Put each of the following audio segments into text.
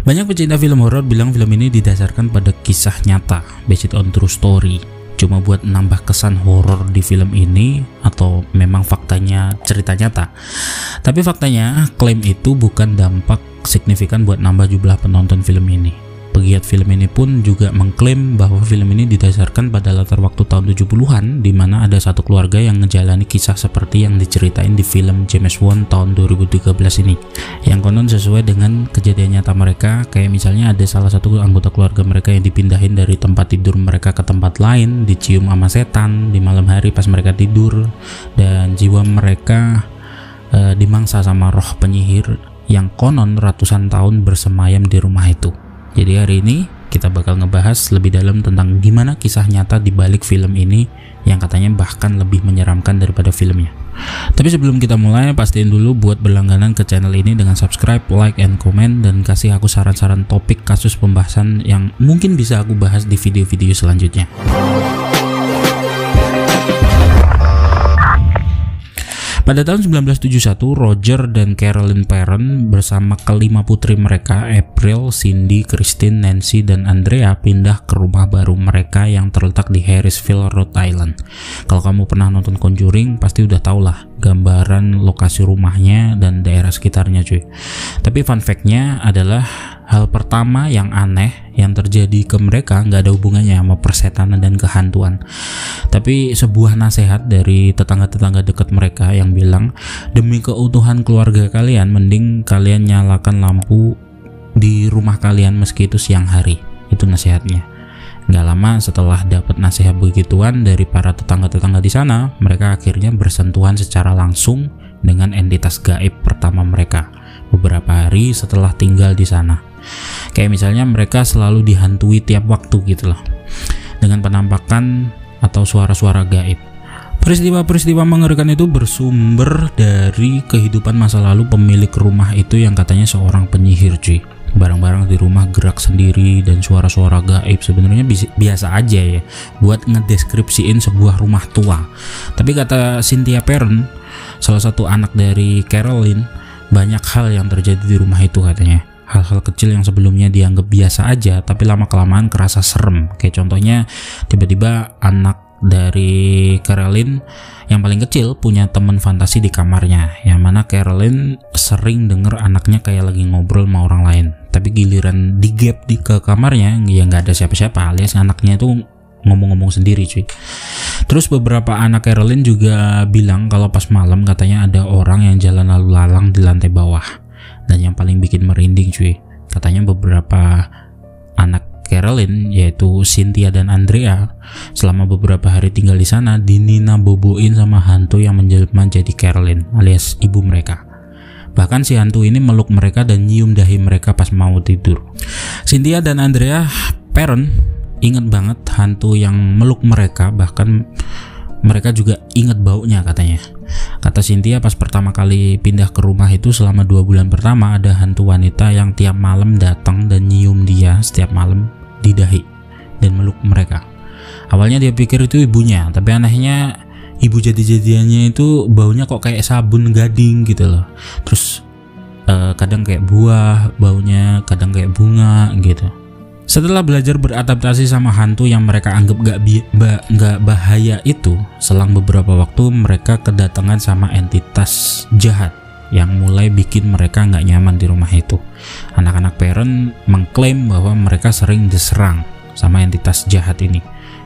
Banyak pecinta film horor bilang film ini didasarkan pada kisah nyata, based on true story. Cuma buat nambah kesan horor di film ini atau memang faktanya cerita nyata. Tapi faktanya klaim itu bukan dampak signifikan buat nambah jumlah penonton film ini. Pegiat film ini pun juga mengklaim bahwa film ini didasarkan pada latar waktu tahun 70-an di mana ada satu keluarga yang menjalani kisah seperti yang diceritain di film James Wan tahun 2013 ini. Yang konon sesuai dengan kejadian nyata mereka, kayak misalnya ada salah satu anggota keluarga mereka yang dipindahin dari tempat tidur mereka ke tempat lain, dicium sama setan di malam hari pas mereka tidur, dan jiwa mereka dimangsa sama roh penyihir yang konon ratusan tahun bersemayam di rumah itu. Jadi hari ini kita bakal ngebahas lebih dalam tentang gimana kisah nyata di balik film ini yang katanya bahkan lebih menyeramkan daripada filmnya. Tapi sebelum kita mulai, pastiin dulu buat berlangganan ke channel ini dengan subscribe, like, and comment, dan kasih aku saran-saran topik kasus pembahasan yang mungkin bisa aku bahas di video-video selanjutnya. Pada tahun 1971, Roger dan Carolyn Perron bersama kelima putri mereka, April, Cindy, Christine, Nancy, dan Andrea pindah ke rumah baru mereka yang terletak di Harrisville, Rhode Island. Kalau kamu pernah nonton Conjuring, pasti udah tau lah gambaran lokasi rumahnya dan daerah sekitarnya cuy. Tapi fun fact-nya adalah hal pertama yang aneh yang terjadi ke mereka nggak ada hubungannya sama persetanan dan kehantuan, tapi sebuah nasihat dari tetangga-tetangga dekat mereka yang bilang, demi keutuhan keluarga kalian mending kalian nyalakan lampu di rumah kalian meski itu siang hari. Itu nasihatnya. Nggak lama setelah dapat nasihat begituan dari para tetangga-tetangga di sana, mereka akhirnya bersentuhan secara langsung dengan entitas gaib pertama mereka beberapa hari setelah tinggal di sana. Kayak misalnya mereka selalu dihantui tiap waktu gitu loh, dengan penampakan atau suara-suara gaib. Peristiwa-peristiwa mengerikan itu bersumber dari kehidupan masa lalu pemilik rumah itu yang katanya seorang penyihir cuy. Barang-barang di rumah gerak sendiri dan suara-suara gaib sebenarnya biasa aja ya buat ngedeskripsiin sebuah rumah tua. Tapi kata Cynthia Perron, salah satu anak dari Carolyn, banyak hal yang terjadi di rumah itu katanya. Hal-hal kecil yang sebelumnya dianggap biasa aja tapi lama-kelamaan kerasa serem. Kayak contohnya tiba-tiba anak dari Carolyn yang paling kecil punya teman fantasi di kamarnya, yang mana Carolyn sering denger anaknya kayak lagi ngobrol sama orang lain. Tapi giliran digap ke kamarnya ya nggak ada siapa-siapa, alias anaknya itu ngomong-ngomong sendiri cuy. Terus beberapa anak Carolyn juga bilang kalau pas malam katanya ada orang yang jalan lalu lalang di lantai bawah. Dan yang paling bikin merinding cuy, katanya beberapa anak Carolyn yaitu Cynthia dan Andrea selama beberapa hari tinggal di sana dinina boboin sama hantu yang menjelma jadi Carolyn alias ibu mereka. Bahkan si hantu ini meluk mereka dan nyium dahi mereka pas mau tidur. Cynthia dan Andrea Perron ingat banget hantu yang meluk mereka, bahkan mereka juga ingat baunya katanya. Kata Cynthia, pas pertama kali pindah ke rumah itu selama 2 bulan pertama ada hantu wanita yang tiap malam datang dan nyium dia setiap malam di dahi dan meluk mereka. Awalnya dia pikir itu ibunya, tapi anehnya ibu jadi-jadiannya itu baunya kok kayak sabun gading gitu loh. Terus kadang kayak buah baunya, kadang kayak bunga gitu. Setelah belajar beradaptasi sama hantu yang mereka anggap gak bahaya itu, selang beberapa waktu mereka kedatangan sama entitas jahat yang mulai bikin mereka gak nyaman di rumah itu. Anak-anak Perron mengklaim bahwa mereka sering diserang sama entitas jahat ini.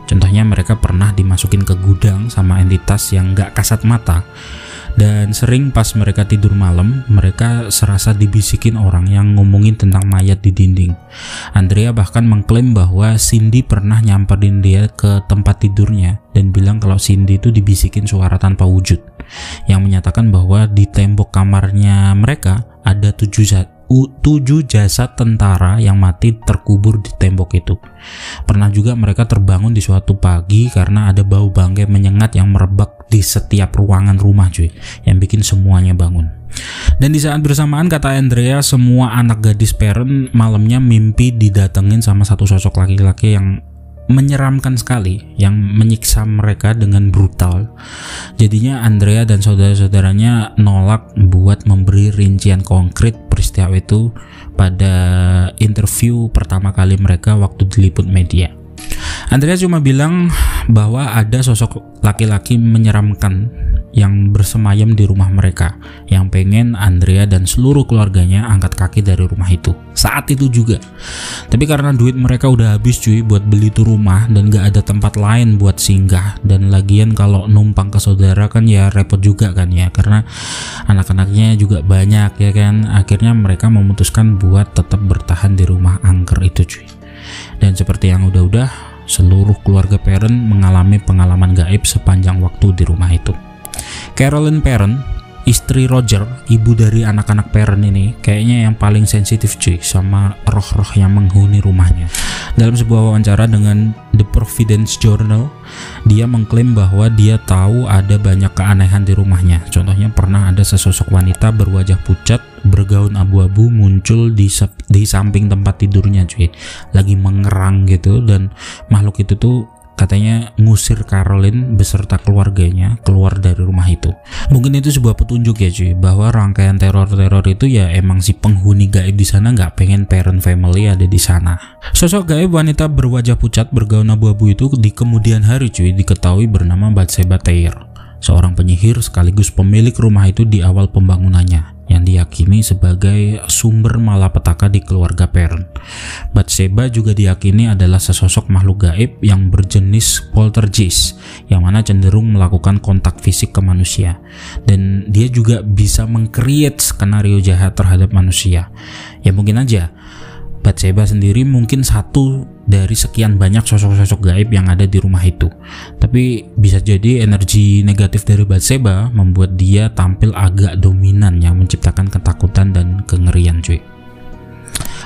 Contohnya mereka pernah dimasukin ke gudang sama entitas yang gak kasat mata. Dan sering pas mereka tidur malam, mereka serasa dibisikin orang yang ngomongin tentang mayat di dinding. Andrea bahkan mengklaim bahwa Cindy pernah nyamperin dia ke tempat tidurnya dan bilang kalau Cindy itu dibisikin suara tanpa wujud, yang menyatakan bahwa di tembok kamarnya mereka ada 7 jasad tentara yang mati terkubur di tembok itu. Pernah juga mereka terbangun di suatu pagi karena ada bau bangkai menyengat yang merebak di setiap ruangan rumah cuy, yang bikin semuanya bangun. Dan di saat bersamaan, kata Andrea, semua anak gadis Perron malamnya mimpi didatengin sama satu sosok laki-laki yang menyeramkan sekali yang menyiksa mereka dengan brutal. Jadinya Andrea dan saudara-saudaranya nolak buat memberi rincian konkret peristiwa itu pada interview pertama kali mereka waktu diliput media. Andrea cuma bilang bahwa ada sosok laki-laki menyeramkan yang bersemayam di rumah mereka, yang pengen Andrea dan seluruh keluarganya angkat kaki dari rumah itu saat itu juga. Tapi karena duit mereka udah habis cuy buat beli tuh rumah dan gak ada tempat lain buat singgah, dan lagian kalau numpang ke saudara kan ya repot juga kan ya, karena anak-anaknya juga banyak ya kan. Akhirnya mereka memutuskan buat tetap bertahan di rumah angker itu cuy. Dan seperti yang udah-udah, seluruh keluarga Perron mengalami pengalaman gaib sepanjang waktu di rumah itu. Carolyn Perron, istri Roger, ibu dari anak-anak Perron ini, kayaknya yang paling sensitif cuy sama roh-roh yang menghuni rumahnya. Dalam sebuah wawancara dengan The Providence Journal, dia mengklaim bahwa dia tahu ada banyak keanehan di rumahnya. Contohnya pernah ada sesosok wanita berwajah pucat, bergaun abu-abu muncul di samping tempat tidurnya cuy, lagi mengerang gitu, dan makhluk itu tuh katanya ngusir Carolyn beserta keluarganya keluar dari rumah itu. Mungkin itu sebuah petunjuk ya cuy, bahwa rangkaian teror-teror itu ya emang si penghuni gaib di sana nggak pengen Perron family ada di sana. Sosok gaib wanita berwajah pucat bergaun abu-abu itu di kemudian hari cuy diketahui bernama Bathsheba Thayer, seorang penyihir sekaligus pemilik rumah itu di awal pembangunannya, yang diyakini sebagai sumber malapetaka di keluarga Perron. Bathsheba juga diyakini adalah sesosok makhluk gaib yang berjenis poltergeist, yang mana cenderung melakukan kontak fisik ke manusia, dan dia juga bisa meng-create skenario jahat terhadap manusia. Ya mungkin aja Bathsheba sendiri mungkin satu dari sekian banyak sosok-sosok gaib yang ada di rumah itu. Tapi bisa jadi energi negatif dari Bathsheba membuat dia tampil agak dominan yang menciptakan ketakutan dan kengerian cuy.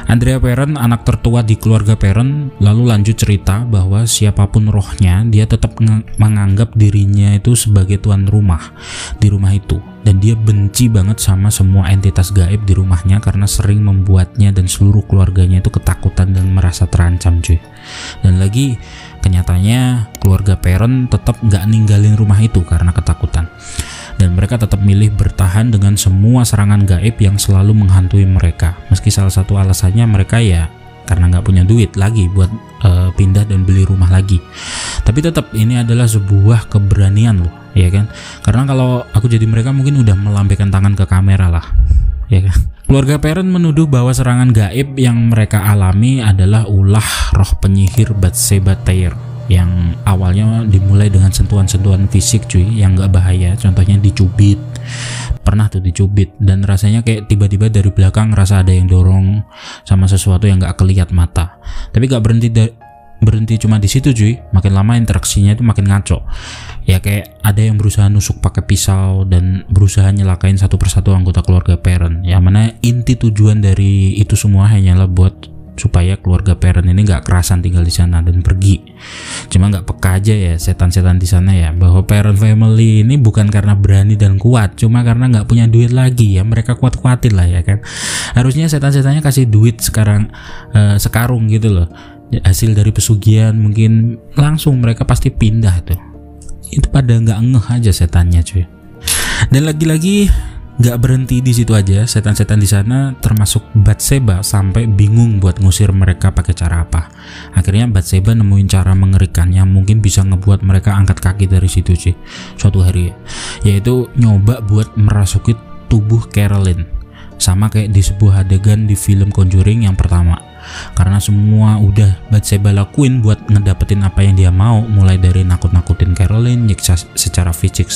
Andrea Perron, anak tertua di keluarga Perron, lalu lanjut cerita bahwa siapapun rohnya, dia tetap menganggap dirinya itu sebagai tuan rumah di rumah itu, dan dia benci banget sama semua entitas gaib di rumahnya karena sering membuatnya dan seluruh keluarganya itu ketakutan dan merasa terancam cuy. Dan lagi kenyataannya keluarga Perron tetap nggak ninggalin rumah itu karena ketakutan, dan mereka tetap milih bertahan dengan semua serangan gaib yang selalu menghantui mereka. Meski salah satu alasannya mereka ya karena nggak punya duit lagi buat pindah dan beli rumah lagi. Tapi tetap ini adalah sebuah keberanian loh, ya kan? Karena kalau aku jadi mereka mungkin udah melambaikan tangan ke kamera lah, ya kan? Keluarga Perron menuduh bahwa serangan gaib yang mereka alami adalah ulah roh penyihir Bathsheba Thayer, yang awalnya dimulai dengan sentuhan-sentuhan fisik cuy yang gak bahaya, contohnya dicubit. Pernah tuh dicubit dan rasanya kayak tiba-tiba dari belakang ngerasa ada yang dorong sama sesuatu yang gak kelihat mata. Tapi gak berhenti cuma di situ cuy, makin lama interaksinya itu makin ngaco. Ya kayak ada yang berusaha nusuk pakai pisau dan berusaha nyelakain satu persatu anggota keluarga Perron. Yang mana inti tujuan dari itu semua hanyalah buat supaya keluarga Perron ini nggak kerasan tinggal di sana dan pergi. Cuma nggak peka aja ya setan-setan di sana ya, bahwa Perron family ini bukan karena berani dan kuat, cuma karena nggak punya duit lagi ya. Mereka kuat-kuatin lah ya kan. Harusnya setan-setannya kasih duit sekarang sekarung gitu loh, hasil dari pesugihan, mungkin langsung mereka pasti pindah tuh. Itu pada nggak ngeh aja setannya cuy. Dan lagi-lagi nggak berhenti di situ aja, setan-setan di sana termasuk Bathsheba sampai bingung buat ngusir mereka pakai cara apa. Akhirnya Bathsheba nemuin cara mengerikan yang mungkin bisa ngebuat mereka angkat kaki dari situ cuy suatu hari, yaitu nyoba buat merasuki tubuh Carolyn, sama kayak di sebuah adegan di film Conjuring yang pertama. Karena semua udah Bathsheba lakuin buat ngedapetin apa yang dia mau, mulai dari nakut-nakutin Carolyn, nyiksa secara fisik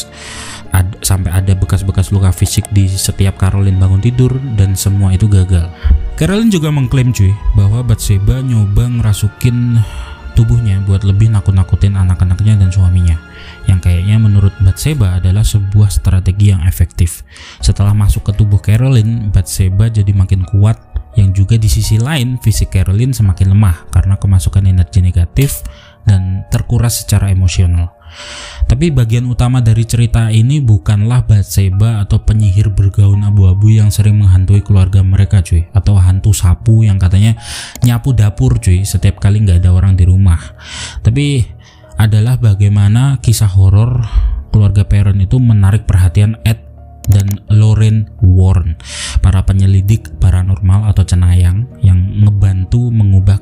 sampai ada bekas-bekas luka fisik di setiap Carolyn bangun tidur, dan semua itu gagal. Carolyn juga mengklaim cuy bahwa Bathsheba nyoba ngerasukin tubuhnya buat lebih nakut-nakutin anak-anaknya dan suaminya, yang kayaknya menurut Bathsheba adalah sebuah strategi yang efektif. Setelah masuk ke tubuh Carolyn, Bathsheba jadi makin kuat, yang juga di sisi lain fisik Carolyn semakin lemah karena kemasukan energi negatif dan terkuras secara emosional. Tapi bagian utama dari cerita ini bukanlah Bathsheba atau penyihir bergaun abu-abu yang sering menghantui keluarga mereka cuy, atau hantu sapu yang katanya nyapu dapur cuy setiap kali nggak ada orang di rumah. Tapi adalah bagaimana kisah horor keluarga Perron itu menarik perhatian Ed dan Lorraine Warren, para penyelidik paranormal atau cenayang yang ngebantu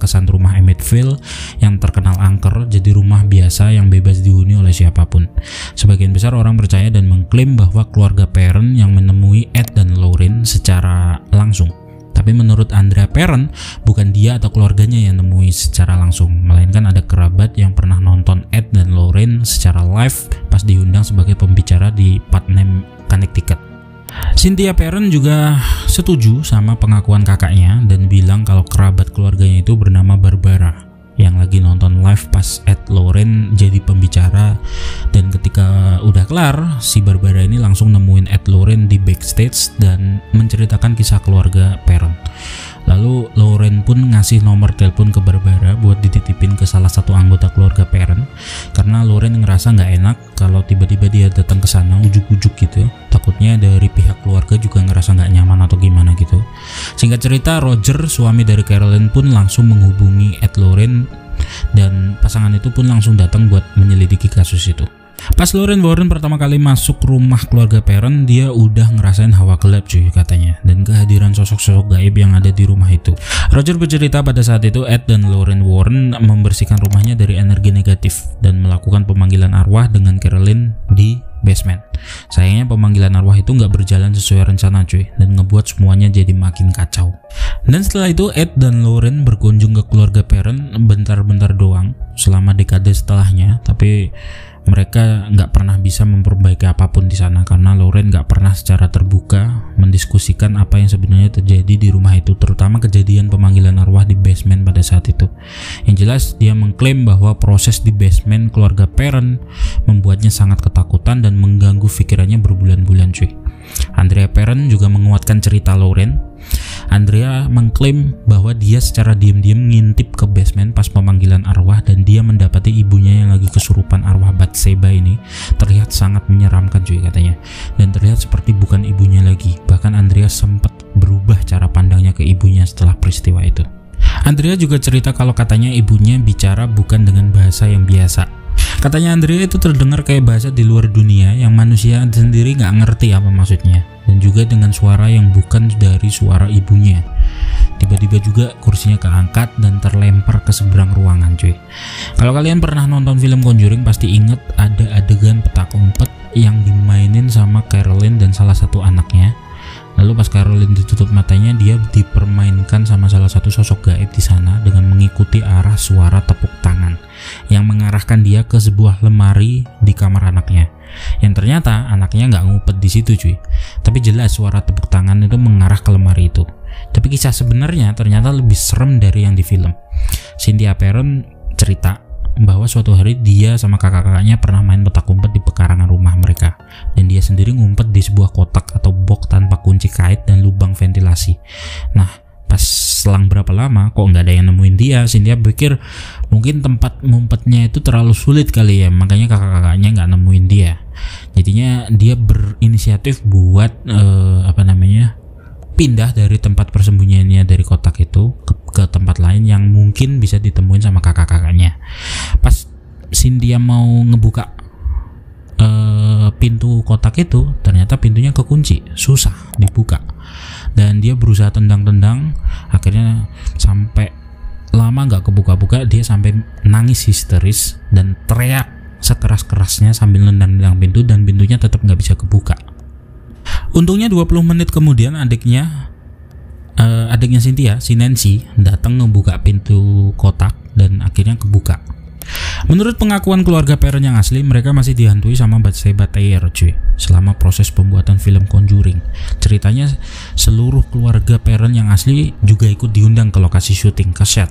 kesan rumah Amityville yang terkenal angker jadi rumah biasa yang bebas dihuni oleh siapapun. Sebagian besar orang percaya dan mengklaim bahwa keluarga Perron yang menemui Ed dan Lorraine secara langsung. Tapi menurut Andrea Perron, bukan dia atau keluarganya yang nemui secara langsung, melainkan ada kerabat yang pernah nonton Ed dan Lorraine secara live pas diundang sebagai pembicara di Putnam, Connecticut. Cynthia Perron juga setuju sama pengakuan kakaknya dan bilang kalau kerabat keluarganya itu bernama Barbara yang lagi nonton live pas Ed Lorraine jadi pembicara, dan ketika udah kelar si Barbara ini langsung nemuin Ed Lorraine di backstage dan menceritakan kisah keluarga Perron. Lalu Lorraine pun ngasih nomor telepon ke Barbara buat dititipin ke salah satu anggota keluarga Perron, karena Lorraine ngerasa nggak enak kalau tiba-tiba dia datang ke sana ujuk-ujuk gitu. Takutnya dari pihak keluarga juga ngerasa nggak nyaman atau gimana gitu. Singkat cerita, Roger, suami dari Carolyn, pun langsung menghubungi Ed Lorraine dan pasangan itu pun langsung datang buat menyelidiki kasus itu. Pas Lorraine Warren pertama kali masuk rumah keluarga Perron, dia udah ngerasain hawa gelap cuy katanya, dan kehadiran sosok-sosok gaib yang ada di rumah itu. Roger bercerita pada saat itu Ed dan Lorraine Warren membersihkan rumahnya dari energi negatif dan melakukan pemanggilan arwah dengan Carolyn di basement. Sayangnya pemanggilan arwah itu nggak berjalan sesuai rencana cuy, dan ngebuat semuanya jadi makin kacau. Dan setelah itu Ed dan Lorraine berkunjung ke keluarga Perron bentar-bentar doang selama dekade setelahnya, tapi mereka nggak pernah bisa memperbaiki apapun di sana karena Lorraine nggak pernah secara terbuka mendiskusikan apa yang sebenarnya terjadi di rumah itu, terutama kejadian pemanggilan arwah di basement pada saat itu. Yang jelas dia mengklaim bahwa proses di basement keluarga Perron membuatnya sangat ketakutan dan mengganggu pikirannya berbulan-bulan cuy. Andrea Perron juga menguatkan cerita Lorraine. Andrea mengklaim bahwa dia secara diam-diam ngintip ke basement pas pemanggilan arwah dan dia mendapati ibunya yang lagi kesurupan arwah Bathsheba ini terlihat sangat menyeramkan cuy katanya, dan terlihat seperti bukan ibunya lagi. Bahkan Andrea sempat berubah cara pandangnya ke ibunya setelah peristiwa itu. Andrea juga cerita kalau katanya ibunya bicara bukan dengan bahasa yang biasa. Katanya Andrea itu terdengar kayak bahasa di luar dunia yang manusia sendiri nggak ngerti apa maksudnya, dan juga dengan suara yang bukan dari suara ibunya. Tiba-tiba juga kursinya keangkat dan terlempar ke seberang ruangan cuy. Kalau kalian pernah nonton film Conjuring pasti inget ada adegan petak umpet yang dimainin sama Carolyn dan salah satu anaknya. Lalu pas Carolyn ditutup matanya, dia dipermainkan sama salah satu sosok gaib di sana dengan mengikuti arah suara tepuk tangan yang mengarahkan dia ke sebuah lemari di kamar anaknya. Yang ternyata anaknya nggak ngumpet di situ cuy, tapi jelas suara tepuk tangan itu mengarah ke lemari itu. Tapi kisah sebenarnya ternyata lebih serem dari yang di film. Cynthia Perron cerita bahwa suatu hari dia sama kakak-kakaknya pernah main petak umpet di pekarangan rumah mereka, dan dia sendiri ngumpet di sebuah kotak atau box tanpa kunci kait dan lubang ventilasi. Nah, pas selang berapa lama kok nggak ada yang nemuin dia, Cynthia pikir mungkin tempat ngumpetnya itu terlalu sulit kali ya, makanya kakak-kakaknya nggak nemuin dia. Jadinya dia berinisiatif buat pindah dari tempat persembunyiannya dari kotak itu ke tempat lain yang mungkin bisa ditemuin sama kakak-kakaknya. Pas Cynthia mau ngebuka pintu kotak itu, ternyata pintunya kekunci, susah dibuka, dan dia berusaha tendang-tendang, akhirnya sampai lama nggak kebuka-buka, dia sampai nangis histeris dan teriak sekeras-kerasnya sambil nendang-nendang pintu, dan pintunya tetap nggak bisa kebuka. Untungnya 20 menit kemudian adiknya Cynthia, si Nancy, datang ngebuka pintu kotak dan akhirnya kebuka. Menurut pengakuan keluarga Perron yang asli, mereka masih dihantui sama Bathsheba Thayer cuy selama proses pembuatan film Conjuring. Ceritanya seluruh keluarga Perron yang asli juga ikut diundang ke lokasi syuting, ke set.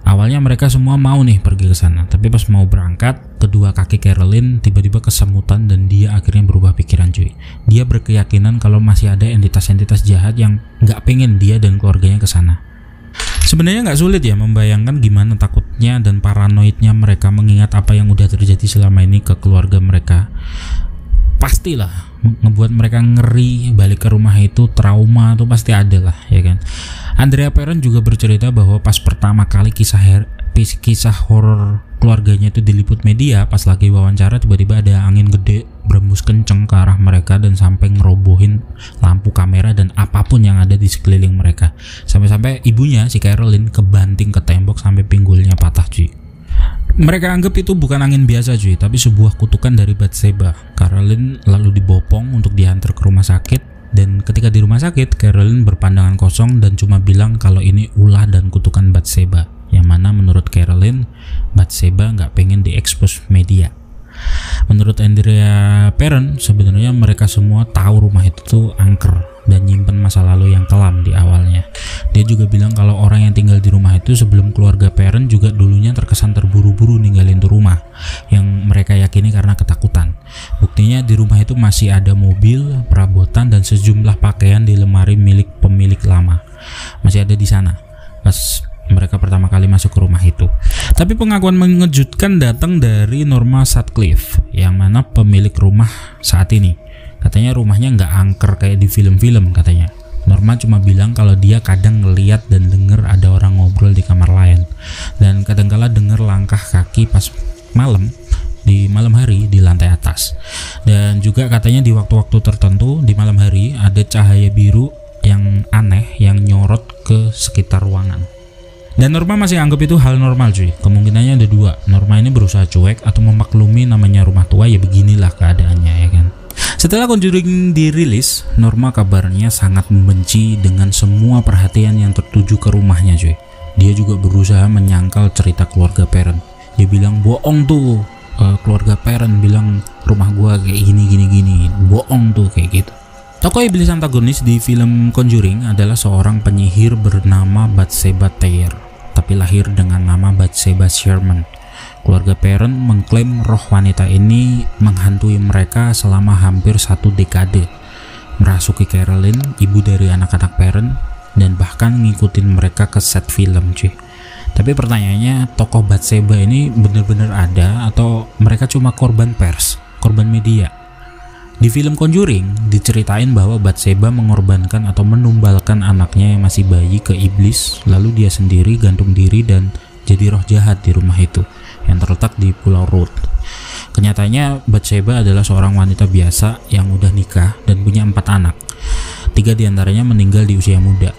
Awalnya mereka semua mau nih pergi ke sana, tapi pas mau berangkat, kedua kaki Carolyn tiba-tiba kesemutan dan dia akhirnya berubah pikiran cuy. Dia berkeyakinan kalau masih ada entitas-entitas jahat yang nggak pengen dia dan keluarganya ke sana. Sebenarnya nggak sulit ya membayangkan gimana takutnya dan paranoidnya mereka mengingat apa yang udah terjadi selama ini ke keluarga mereka. Pastilah ngebuat mereka ngeri balik ke rumah itu, trauma tuh pasti ada lah ya kan. Andrea Perron juga bercerita bahwa pas pertama kali kisah horor keluarganya itu diliput media, pas lagi wawancara tiba-tiba ada angin gede berembus kenceng ke arah mereka dan sampai ngerobohin lampu kamera dan apapun yang ada di sekeliling mereka. Sampai-sampai ibunya si Carolyn kebanting ke tembok sampai pinggulnya patah cuy. Mereka anggap itu bukan angin biasa cuy, tapi sebuah kutukan dari Bathsheba. Carolyn lalu dibopong untuk diantar ke rumah sakit. Dan ketika di rumah sakit, Carolyn berpandangan kosong dan cuma bilang kalau ini ulah dan kutukan Bathsheba. Yang mana menurut Carolyn, Bathsheba nggak pengen diekspos media. Menurut Andrea Perron, sebenarnya mereka semua tahu rumah itu tuh angker dan nyimpen masa lalu yang kelam di awalnya. Dia juga bilang kalau orang yang tinggal di rumah itu sebelum keluarga Perron juga dulunya terkesan terburu-buru ninggalin tuh rumah yang mereka yakini karena ketakutan. Buktinya di rumah itu masih ada mobil, perabotan, dan sejumlah pakaian di lemari milik pemilik lama. Masih ada di sana pas mereka pertama kali masuk ke rumah itu. Tapi pengakuan mengejutkan datang dari Norma Sutcliffe, yang mana pemilik rumah saat ini. Katanya rumahnya nggak angker kayak di film-film katanya. Norma cuma bilang kalau dia kadang ngeliat dan denger ada orang ngobrol di kamar lain. Dan kadangkala denger langkah kaki pas malam hari di lantai atas. Dan juga katanya di waktu-waktu tertentu di malam hari ada cahaya biru yang aneh yang nyorot ke sekitar ruangan. Dan Norma masih anggap itu hal normal cuy. Kemungkinannya ada dua. Norma ini berusaha cuek atau memaklumi namanya rumah tua, ya beginilah keadaannya ya kan. Setelah Conjuring dirilis, Norma kabarnya sangat membenci dengan semua perhatian yang tertuju ke rumahnya cuy. Dia juga berusaha menyangkal cerita keluarga Perron. Dia bilang bohong tuh, keluarga Perron bilang rumah gua kayak gini. Bohong tuh kayak gitu. Tokoh iblis antagonis di film Conjuring adalah seorang penyihir bernama Bathsheba Thayer, tapi lahir dengan nama Bathsheba Sherman. Keluarga Perron mengklaim roh wanita ini menghantui mereka selama hampir 1 dekade, merasuki Carolyn, ibu dari anak-anak Perron, dan bahkan ngikutin mereka ke set film cuy. Tapi pertanyaannya, tokoh Bathsheba ini benar-benar ada atau mereka cuma korban pers, korban media? Di film Conjuring diceritain bahwa Bathsheba mengorbankan atau menumbalkan anaknya yang masih bayi ke iblis, lalu dia sendiri gantung diri dan jadi roh jahat di rumah itu yang terletak di Pulau Road. Kenyataannya Bathsheba adalah seorang wanita biasa yang udah nikah dan punya 4 anak. 3 diantaranya meninggal di usia muda.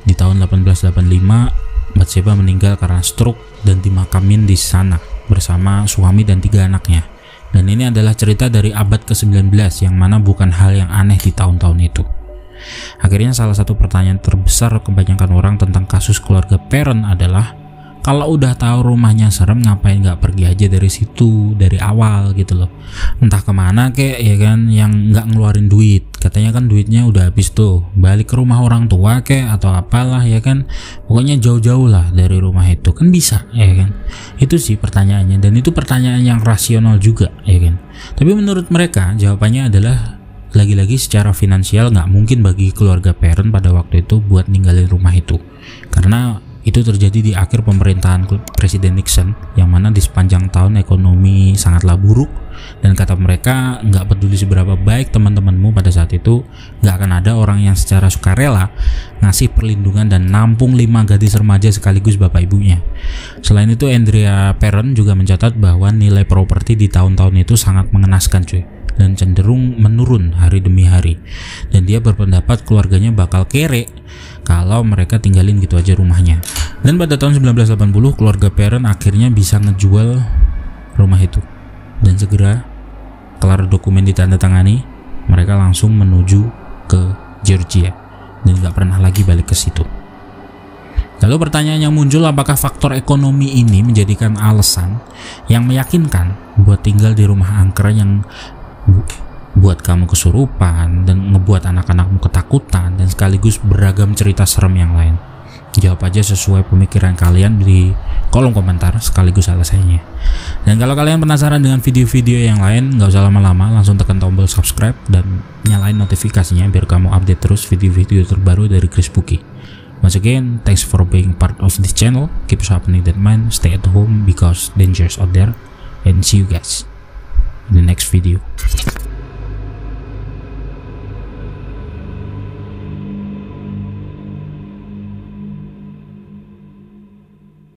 Di tahun 1885, Bathsheba meninggal karena stroke dan dimakamin di sana bersama suami dan 3 anaknya. Dan ini adalah cerita dari abad ke-19 yang mana bukan hal yang aneh di tahun-tahun itu. Akhirnya salah satu pertanyaan terbesar kebanyakan orang tentang kasus keluarga Perron adalah, kalau udah tahu rumahnya serem ngapain nggak pergi aja dari situ dari awal gitu loh. Entah kemana kek ya kan, yang nggak ngeluarin duit. Katanya kan duitnya udah habis tuh, balik ke rumah orang tua kek atau apalah ya kan. Pokoknya jauh-jauh lah dari rumah itu kan bisa ya kan. Itu sih pertanyaannya, dan itu pertanyaan yang rasional juga ya kan. Tapi menurut mereka jawabannya adalah lagi-lagi secara finansial nggak mungkin bagi keluarga Perron pada waktu itu buat ninggalin rumah itu, karena itu terjadi di akhir pemerintahan Presiden Nixon, yang mana di sepanjang tahun ekonomi sangatlah buruk, dan kata mereka nggak peduli seberapa baik teman-temanmu pada saat itu, nggak akan ada orang yang secara sukarela ngasih perlindungan dan nampung 5 gadis remaja sekaligus bapak ibunya. Selain itu, Andrea Perron juga mencatat bahwa nilai properti di tahun-tahun itu sangat mengenaskan cuy, dan cenderung menurun hari demi hari, dan dia berpendapat keluarganya bakal kere kalau mereka tinggalin gitu aja rumahnya. Dan pada tahun 1980 keluarga Perron akhirnya bisa ngejual rumah itu, dan segera kelar dokumen ditandatangani, mereka langsung menuju ke Georgia dan gak pernah lagi balik ke situ. Lalu pertanyaan yang muncul, apakah faktor ekonomi ini menjadikan alasan yang meyakinkan buat tinggal di rumah angker yang buat kamu kesurupan dan ngebuat anak-anakmu ketakutan dan sekaligus beragam cerita serem yang lain? Jawab aja sesuai pemikiran kalian di kolom komentar sekaligus alasannya. Dan kalau kalian penasaran dengan video-video yang lain, gak usah lama-lama, langsung tekan tombol subscribe dan nyalain notifikasinya biar kamu update terus video-video terbaru dari Chris Spooky. Once again, thanks for being part of this channel. Keep sharpening that mind, stay at home because danger's out there, and see you guys in the next video.